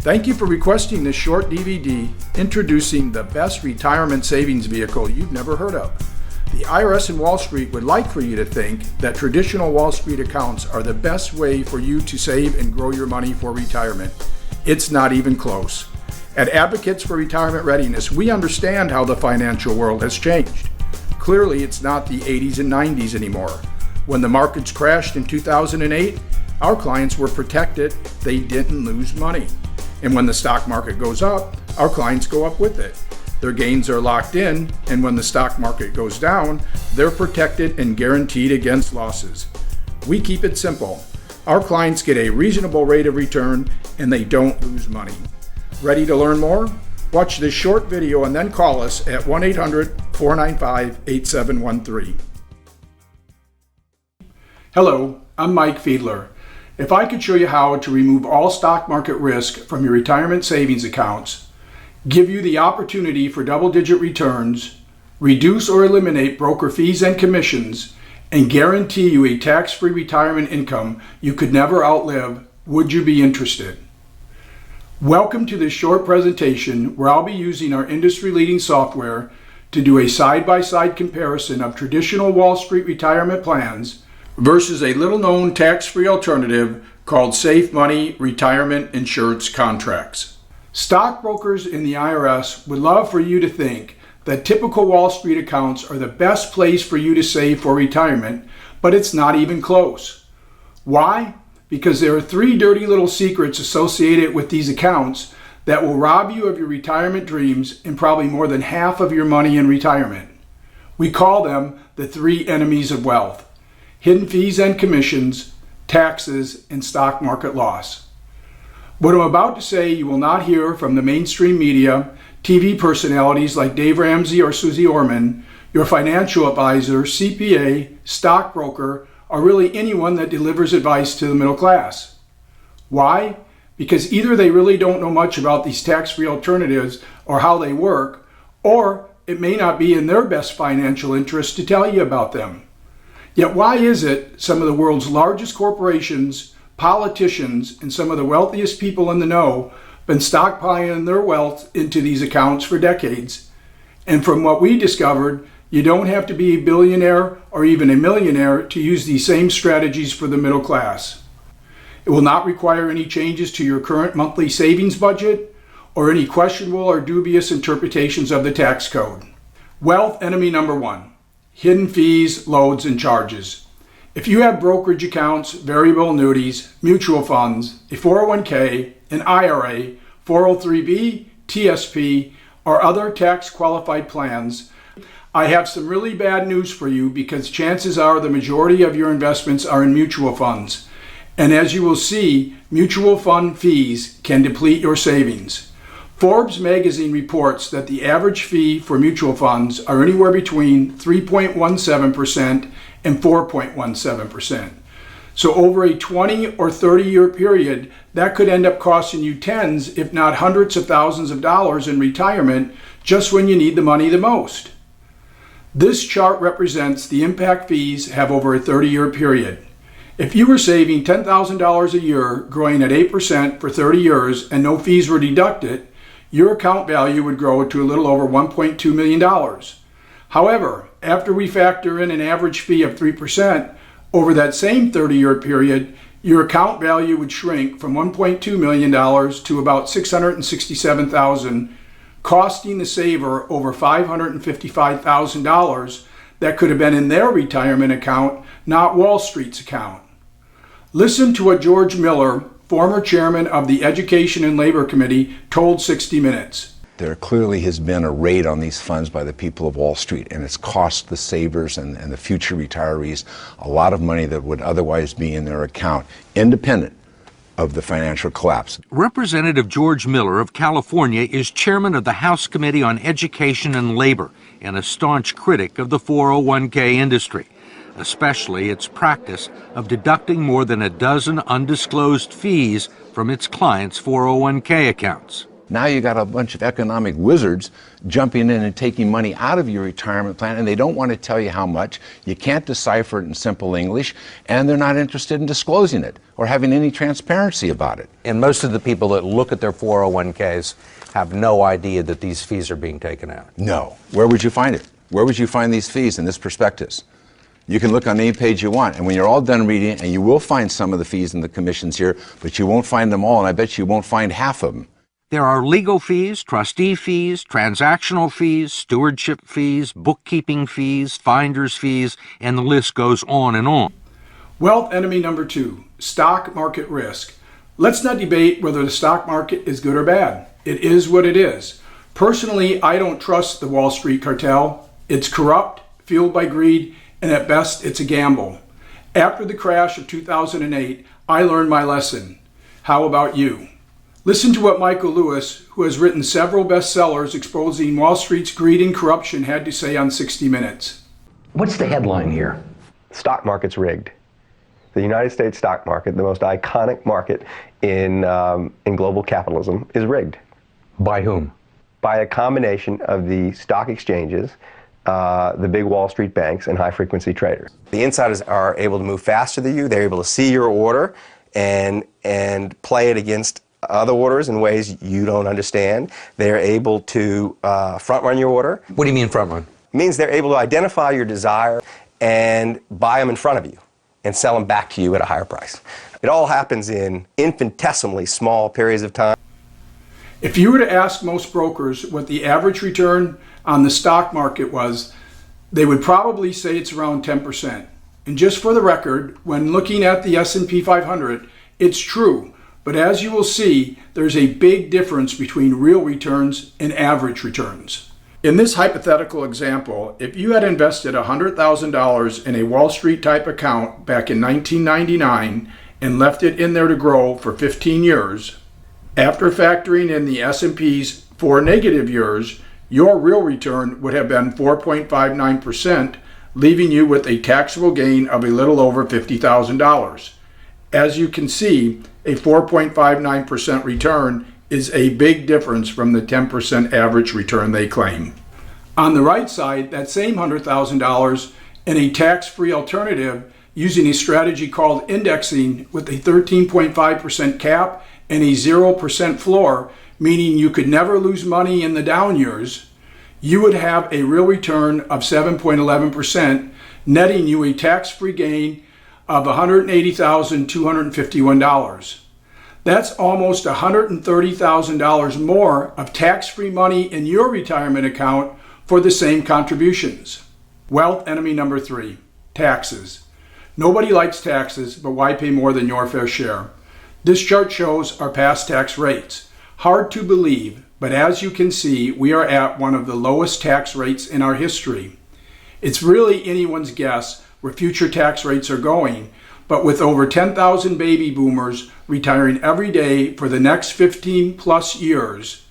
Thank you for requesting this short DVD introducing the best retirement savings vehicle you've never heard of. The IRS and Wall Street would like for you to think that traditional Wall Street accounts are the best way for you to save and grow your money for retirement. It's not even close. At Advocates for Retirement Readiness, we understand how the financial world has changed. Clearly, it's not the 80s and 90s anymore. When the markets crashed in 2008, our clients were protected. They didn't lose money. And when the stock market goes up, our clients go up with it. Their gains are locked in, and when the stock market goes down, they're protected and guaranteed against losses. We keep it simple. Our clients get a reasonable rate of return, and they don't lose money. Ready to learn more? Watch this short video and then call us at 1-800-495-8713. Hello, I'm Mike Fiedler. If I could show you how to remove all stock market risk from your retirement savings accounts, give you the opportunity for double-digit returns, reduce or eliminate broker fees and commissions, and guarantee you a tax-free retirement income you could never outlive, would you be interested? Welcome to this short presentation where I'll be using our industry-leading software to do a side-by-side comparison of traditional Wall Street retirement plans versus a little-known tax-free alternative called Safe Money Retirement Insurance Contracts. Stockbrokers in the IRS would love for you to think that typical Wall Street accounts are the best place for you to save for retirement, but it's not even close. Why? Because there are 3 dirty little secrets associated with these accounts that will rob you of your retirement dreams and probably more than half of your money in retirement. We call them the 3 enemies of wealth: hidden fees and commissions, taxes, and stock market loss. What I'm about to say you will not hear from the mainstream media, TV personalities like Dave Ramsey or Susie Orman, your financial advisor, CPA, stockbroker, or really anyone that delivers advice to the middle class. Why? Because either they really don't know much about these tax-free alternatives or how they work, or it may not be in their best financial interest to tell you about them. Yet why is it some of the world's largest corporations, politicians, and some of the wealthiest people in the know been stockpiling their wealth into these accounts for decades? And from what we discovered, you don't have to be a billionaire or even a millionaire to use these same strategies for the middle class. It will not require any changes to your current monthly savings budget or any questionable or dubious interpretations of the tax code. Wealth enemy number 1: hidden fees, loads, and charges. If you have brokerage accounts, variable annuities, mutual funds, a 401k, an IRA, 403b, TSP, or other tax-qualified plans, I have some really bad news for you because chances are the majority of your investments are in mutual funds. And as you will see, mutual fund fees can deplete your savings. Forbes magazine reports that the average fee for mutual funds are anywhere between 3.17% and 4.17%. So over a 20 or 30 year period, that could end up costing you tens, if not hundreds of thousands of dollars in retirement just when you need the money the most. This chart represents the impact fees have over a 30-year period. If you were saving $10,000 a year, growing at 8% for 30 years, and no fees were deducted, your account value would grow to a little over $1.2 million. However, after we factor in an average fee of 3%, over that same 30-year period, your account value would shrink from $1.2 million to about $667,000, costing the saver over $555,000 that could have been in their retirement account, not Wall Street's account. Listen to what George Miller, former chairman of the Education and Labor Committee, told 60 Minutes. There clearly has been a raid on these funds by the people of Wall Street, and it's cost the savers and the future retirees a lot of money that would otherwise be in their account, independent of the financial collapse. Representative George Miller of California is chairman of the House Committee on Education and Labor and a staunch critic of the 401k industry, especially its practice of deducting more than a dozen undisclosed fees from its clients' 401k accounts. Now you got a bunch of economic wizards jumping in and taking money out of your retirement plan, and they don't want to tell you how much. You can't decipher it in simple English, and they're not interested in disclosing it or having any transparency about it. And most of the people that look at their 401ks have no idea that these fees are being taken out. No. Where would you find it? Where would you find these fees in this prospectus? You can look on any page you want, and when you're all done reading it, and you will find some of the fees and the commissions here, but you won't find them all, and I bet you won't find half of them. There are legal fees, trustee fees, transactional fees, stewardship fees, bookkeeping fees, finder's fees, and the list goes on and on. Wealth enemy number 2, stock market risk. Let's not debate whether the stock market is good or bad. It is what it is. Personally, I don't trust the Wall Street cartel. It's corrupt, fueled by greed, and at best, it's a gamble. After the crash of 2008, I learned my lesson. How about you? Listen to what Michael Lewis, who has written several bestsellers exposing Wall Street's greed and corruption, had to say on 60 Minutes. What's the headline here? Stock market's rigged. The United States stock market, the most iconic market in global capitalism, is rigged. By whom? By a combination of the stock exchanges, the big Wall Street banks, and high-frequency traders. The insiders are able to move faster than you. They're able to see your order and play it against other orders in ways you don't understand. They're able to front-run your order. What do you mean front-run? It means they're able to identify your desire and buy them in front of you and sell them back to you at a higher price. It all happens in infinitesimally small periods of time. If you were to ask most brokers what the average return on the stock market was, they would probably say it's around 10%. And just for the record, when looking at the S&P 500, it's true. But as you will see, there's a big difference between real returns and average returns. In this hypothetical example, if you had invested $100,000 in a Wall Street type account back in 1999 and left it in there to grow for 15 years, after factoring in the S&P's 4 negative years, your real return would have been 4.59%, leaving you with a taxable gain of a little over $50,000. As you can see, a 4.59% return is a big difference from the 10% average return they claim. On the right side, that same $100,000 in a tax-free alternative using a strategy called indexing with a 13.5% cap and a 0% floor, meaning you could never lose money in the down years, you would have a real return of 7.11%, netting you a tax-free gain of $180,251. That's almost $130,000 more of tax-free money in your retirement account for the same contributions. Wealth enemy number 3, taxes. Nobody likes taxes, but why pay more than your fair share? This chart shows our past tax rates. Hard to believe, but as you can see, we are at one of the lowest tax rates in our history. It's really anyone's guess where future tax rates are going, but with over 10,000 baby boomers retiring every day for the next 15 plus years,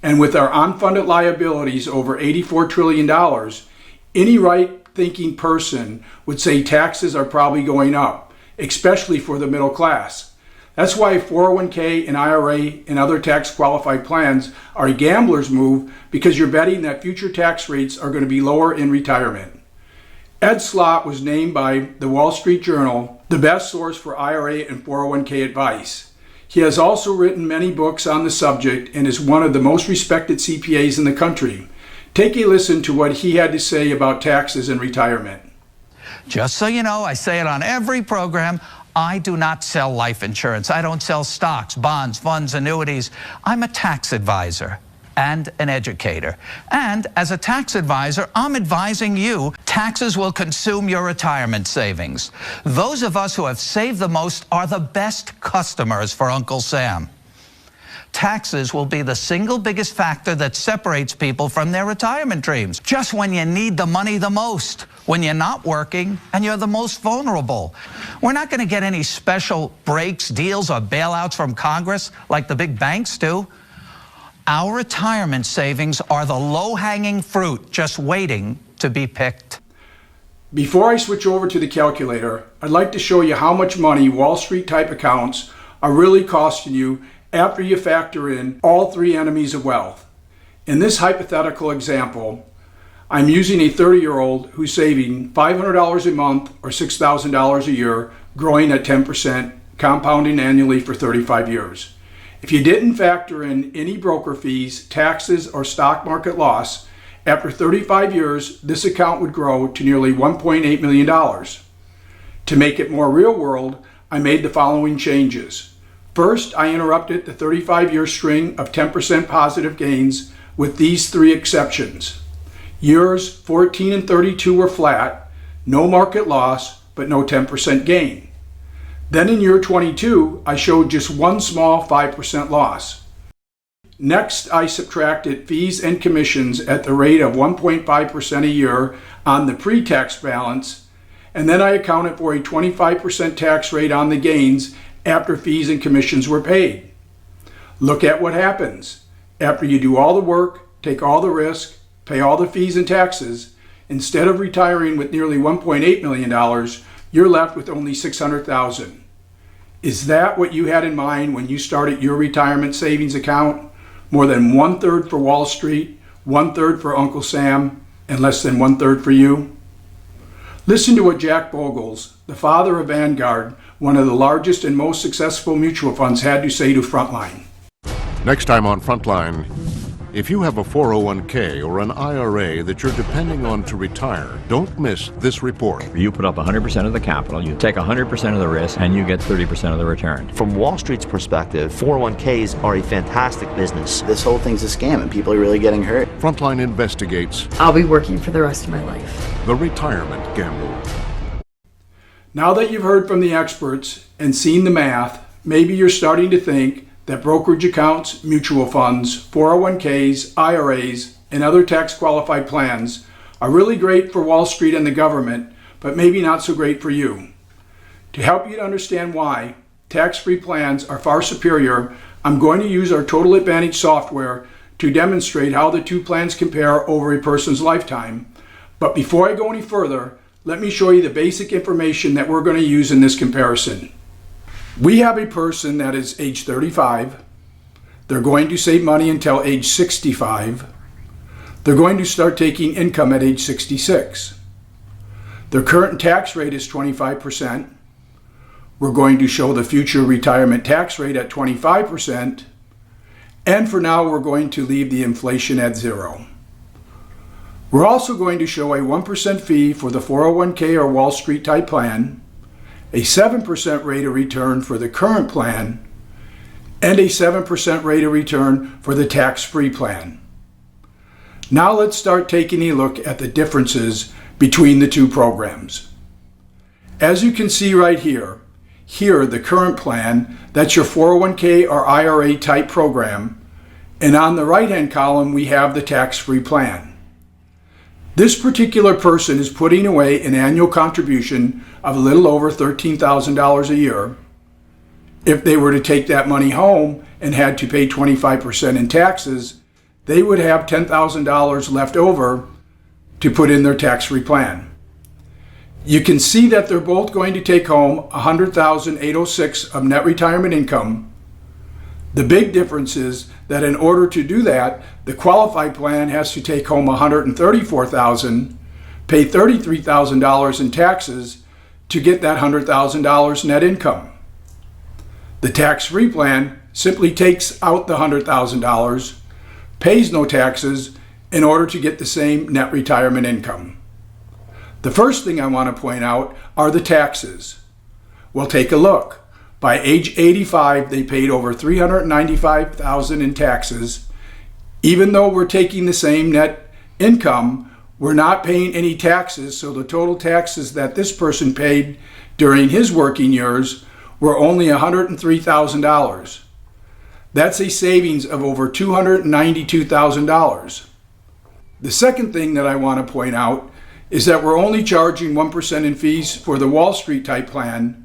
and with our unfunded liabilities over $84 trillion, any right-thinking person would say taxes are probably going up, especially for the middle class. That's why 401k and IRA and other tax-qualified plans are a gambler's move, because you're betting that future tax rates are going to be lower in retirement. Ed Slott was named by the Wall Street Journal the best source for IRA and 401k advice. He has also written many books on the subject and is one of the most respected CPAs in the country. Take a listen to what he had to say about taxes and retirement. Just so you know, I say it on every program, I do not sell life insurance. I don't sell stocks, bonds, funds, annuities. I'm a tax advisor and an educator. And as a tax advisor, I'm advising you, taxes will consume your retirement savings. Those of us who have saved the most are the best customers for Uncle Sam. Taxes will be the single biggest factor that separates people from their retirement dreams. Just when you need the money the most, when you're not working and you're the most vulnerable. We're not going to get any special breaks, deals, or bailouts from Congress like the big banks do. Our retirement savings are the low-hanging fruit just waiting to be picked. Before I switch over to the calculator, I'd like to show you how much money Wall Street type accounts are really costing you after you factor in all three enemies of wealth. In this hypothetical example, I'm using a 30-year-old who's saving $500 a month or $6,000 a year, growing at 10%, compounding annually for 35 years. If you didn't factor in any broker fees, taxes, or stock market loss, after 35 years, this account would grow to nearly $1.8 million. To make it more real world, I made the following changes. First, I interrupted the 35-year string of 10% positive gains with these three exceptions. Years 14 and 32 were flat, no market loss, but no 10% gain. Then in year 22, I showed just one small 5% loss. Next, I subtracted fees and commissions at the rate of 1.5% a year on the pre-tax balance, and then I accounted for a 25% tax rate on the gains after fees and commissions were paid. Look at what happens. After you do all the work, take all the risk, pay all the fees and taxes, instead of retiring with nearly $1.8 million, you're left with only $600,000. Is that what you had in mind when you started your retirement savings account? More than 1/3 for Wall Street, 1/3 for Uncle Sam, and less than 1/3 for you? Listen to what Jack Bogles, the father of Vanguard, one of the largest and most successful mutual funds, had to say to Frontline. Next time on Frontline, if you have a 401k or an IRA that you're depending on to retire, don't miss this report. You put up 100% of the capital, you take 100% of the risk, and you get 30% of the return. From Wall Street's perspective, 401ks are a fantastic business. This whole thing's a scam and people are really getting hurt. Frontline investigates. I'll be working for the rest of my life. The retirement gamble. Now that you've heard from the experts and seen the math, maybe you're starting to think that brokerage accounts, mutual funds, 401ks, IRAs, and other tax-qualified plans are really great for Wall Street and the government, but maybe not so great for you. To help you to understand why tax-free plans are far superior, I'm going to use our Total Advantage software to demonstrate how the two plans compare over a person's lifetime. But before I go any further, let me show you the basic information that we're going to use in this comparison. We have a person that is age 35. They're going to save money until age 65. They're going to start taking income at age 66. Their current tax rate is 25%. We're going to show the future retirement tax rate at 25%. And for now, we're going to leave the inflation at 0. We're also going to show a 1% fee for the 401k or Wall Street type plan, a 7% rate of return for the current plan, and a 7% rate of return for the tax-free plan. Now let's start taking a look at the differences between the two programs. As you can see right here, the current plan, that's your 401k or IRA type program, and on the right-hand column we have the tax-free plan. This particular person is putting away an annual contribution of a little over $13,000 a year. If they were to take that money home and had to pay 25% in taxes, they would have $10,000 left over to put in their tax-free plan. You can see that they're both going to take home $100,806 of net retirement income. The big difference is that in order to do that, the qualified plan has to take home $134,000, pay $33,000 in taxes to get that $100,000 net income. The tax-free plan simply takes out the $100,000, pays no taxes in order to get the same net retirement income. The first thing I want to point out are the taxes. Well, take a look. By age 85, they paid over $395,000 in taxes. Even though we're taking the same net income, we're not paying any taxes, so the total taxes that this person paid during his working years were only $103,000. That's a savings of over $292,000. The second thing that I want to point out is that we're only charging 1% in fees for the Wall Street type plan,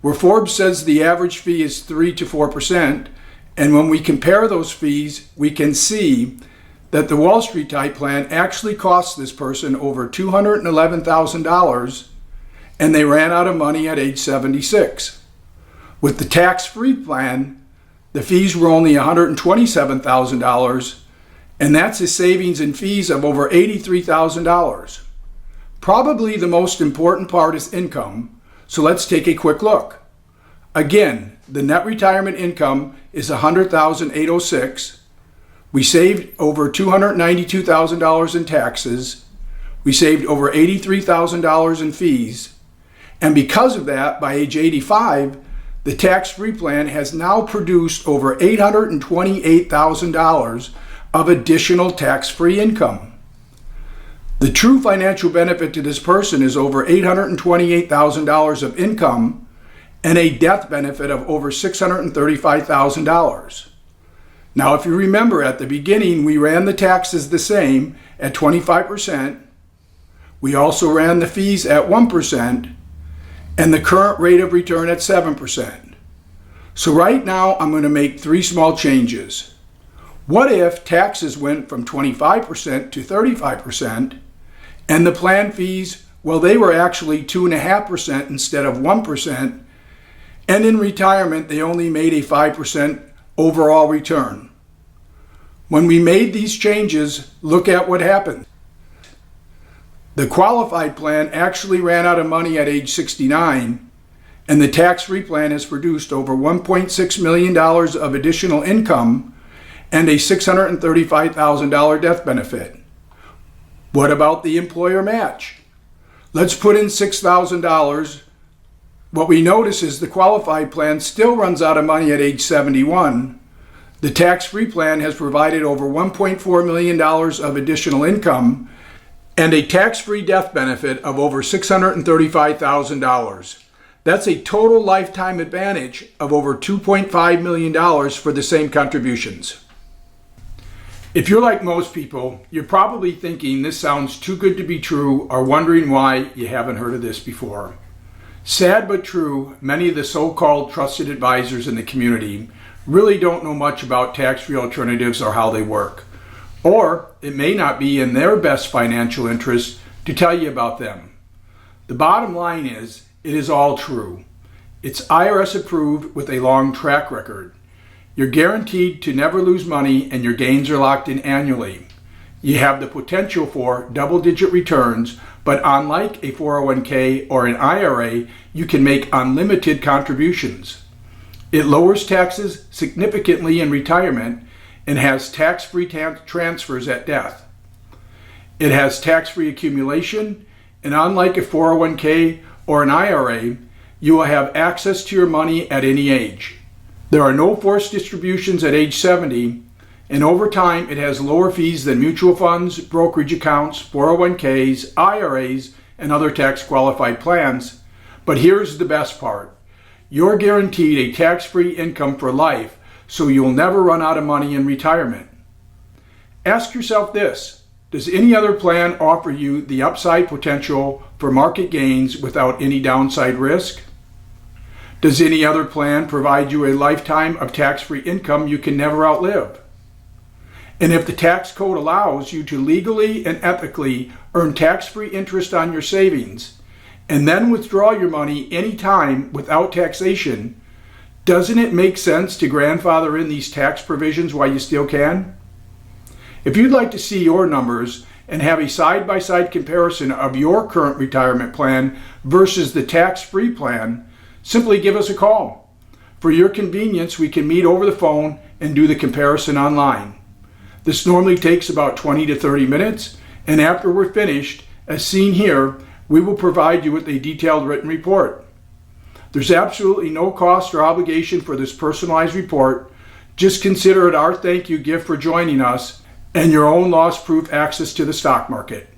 where Forbes says the average fee is 3 to 4%, and when we compare those fees, we can see that the Wall Street type plan actually cost this person over $211,000, and they ran out of money at age 76. With the tax-free plan, the fees were only $127,000, and that's a savings in fees of over $83,000. Probably the most important part is income, so let's take a quick look. Again, the net retirement income is $100,806. We saved over $292,000 in taxes. We saved over $83,000 in fees. And because of that, by age 85, the tax-free plan has now produced over $828,000 of additional tax-free income. The true financial benefit to this person is over $828,000 of income and a death benefit of over $635,000. Now, if you remember at the beginning, we ran the taxes the same at 25%. We also ran the fees at 1% and the current rate of return at 7%. So right now, I'm going to make 3 small changes. What if taxes went from 25% to 35%? And the plan fees, well, they were actually 2.5% instead of 1%. And in retirement, they only made a 5% overall return. When we made these changes, look at what happened. The qualified plan actually ran out of money at age 69, and the tax-free plan has produced over $1.6 million of additional income and a $635,000 death benefit. What about the employer match? Let's put in $6,000. What we notice is the qualified plan still runs out of money at age 71. The tax-free plan has provided over $1.4 million of additional income and a tax-free death benefit of over $635,000. That's a total lifetime advantage of over $2.5 million for the same contributions. If you're like most people, you're probably thinking this sounds too good to be true or wondering why you haven't heard of this before. Sad but true, many of the so-called trusted advisors in the community really don't know much about tax-free alternatives or how they work. Or it may not be in their best financial interest to tell you about them. The bottom line is, it is all true. It's IRS approved with a long track record. You're guaranteed to never lose money and your gains are locked in annually. You have the potential for double-digit returns, but unlike a 401k or an IRA, you can make unlimited contributions. It lowers taxes significantly in retirement and has tax-free transfers at death. It has tax-free accumulation, and unlike a 401k or an IRA, you will have access to your money at any age. There are no forced distributions at age 70, and over time it has lower fees than mutual funds, brokerage accounts, 401ks, IRAs, and other tax-qualified plans. But here's the best part. You're guaranteed a tax-free income for life, so you'll never run out of money in retirement. Ask yourself this: does any other plan offer you the upside potential for market gains without any downside risk? Does any other plan provide you a lifetime of tax-free income you can never outlive? And if the tax code allows you to legally and ethically earn tax-free interest on your savings and then withdraw your money anytime without taxation, doesn't it make sense to grandfather in these tax provisions while you still can? If you'd like to see your numbers and have a side-by-side comparison of your current retirement plan versus the tax-free plan, simply give us a call. For your convenience, we can meet over the phone and do the comparison online. This normally takes about 20 to 30 minutes, and after we're finished, as seen here, we will provide you with a detailed written report. There's absolutely no cost or obligation for this personalized report. Just consider it our thank you gift for joining us and your own loss-proof access to the stock market.